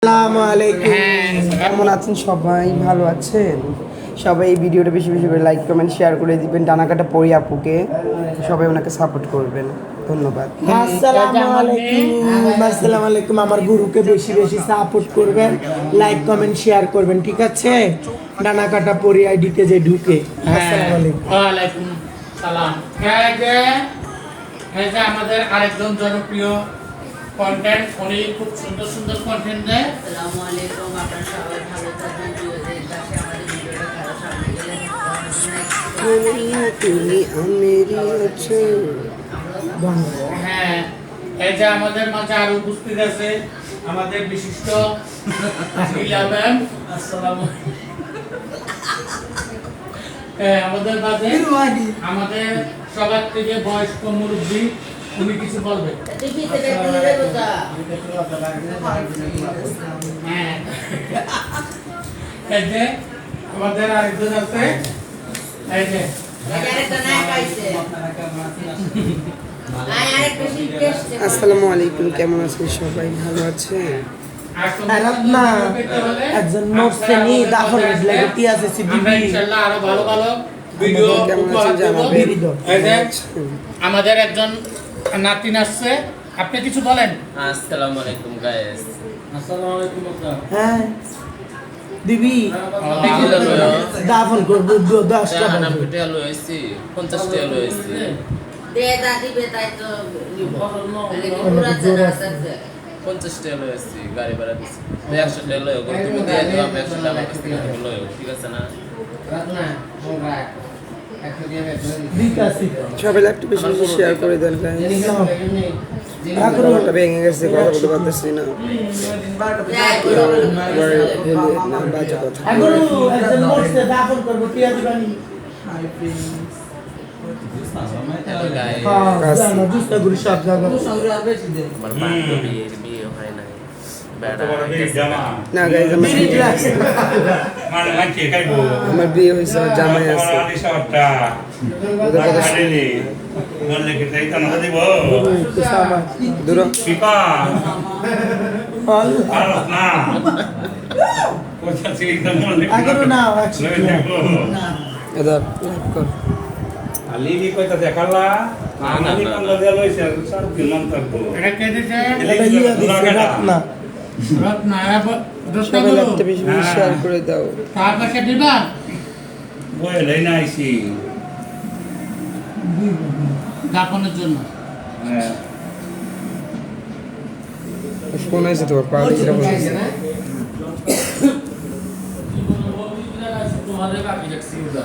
আসসালামু আলাইকুম। কেমন আছেন সবাই? ভালো আছেন সবাই? এই ভিডিওটা বেশি বেশি করে লাইক কমেন্ট শেয়ার করে দিবেন। ডানাকাটা পরি আপুকে সবাই ওনাকে সাপোর্ট করবেন। ধন্যবাদ। আসসালামু আলাইকুম। আমার গুরুকে বেশি বেশি সাপোর্ট করবেন, লাইক কমেন্ট শেয়ার করবেন, ঠিক আছে? ডানাকাটা পরি আইডিতে যে ঢুকে। আসসালামু আলাইকুম। ওয়ালাইকুম সালাম। এই যে আমাদের আরেকজন জনপ্রিয় কন্টেন্ট, উনি খুব সুন্দর সুন্দর কন্টেন্ট দেয়। আসসালামু আলাইকুম, আপনারা সবাই ভালো থাকবেন। ভিডিওদের কাছে আমাদের ভিডিওটা ভালো সামনে গেলে হ্যাঁ, এই যে আমাদের মাঝে আরো উপস্থিত আছে আমাদের বিশিষ্ট নীলা ম্যাম। আসসালামু আমাদের মাঝে আমাদের সবার থেকে বয়স্ক মুরব্বী, উনি কিছু বলবেন। হ্যাঁ, এই যে আমাদের আরেকজন আছে, এই যে আসসালামু আলাইকুম। কেমন আছেন সবাই? ভালো আছেন? না একজন মোরসেনি দাফন লাগতি আছে আমরা ইনশাআল্লাহ আরো ভালো ভালো ভিডিও কেমন উপহার আছেন দেব। জানাবেন। এই যে আমাদের একজন নাতিন আসছে, আপনি কিছু বলেন। আসসালামু আলাইকুম গাইস। আসসালামু আলাইকুম। হ্যাঁ দিবি দাফন করবো 10 টাকা টাকা পেটে আলো আইছি 50 টাকা আলো আইছি দে দাদি বেটাই তো নিব পুরা জানা 50 টাকা আলো আইছি গাড়ি ভাড়া দিছি 100 টাকা লয় গো তুমি দিয়ে দাও আমি 100 টাকা কাছ থেকে লয়, ঠিক আছে না? সবাই একটু বেশি বেশি শেয়ার করে দেন গাইস। কথা ভেঙে গেছে, কথা বলতে পারতেছি না। বাজে কথা। একজন মোরসে দাফন করবো টিয়া দিবানি। হ্যালো গাইস, জানা দুষ্টা গুলি সব জায়গা আমার বান্ধবীর বিয়ে হয় নাই বেড়া না গাইস, আমার বিয়ে হয়েছে, আমার জামাই আছে। ওদের কথা শুনি। দূর হ। আগেরও না এদার লাইক কর। আলিনি কইতা দেখালা আমি পাঙ্গা দিয়া লইছে সব দিলাম তাকো এটা কে দিছে? না রত্না। দোস্তা সবাই গুলো একটু বেশি বেশি শেয়ার করে দাও। তার কাছে দিবা। বই লই না আইছি দাপনের জন্য। হ্যাঁ ফোন আছে তোমার পাওয়া যেটা বলতেছে। তোমাদের কাকি রাখছি ওটা।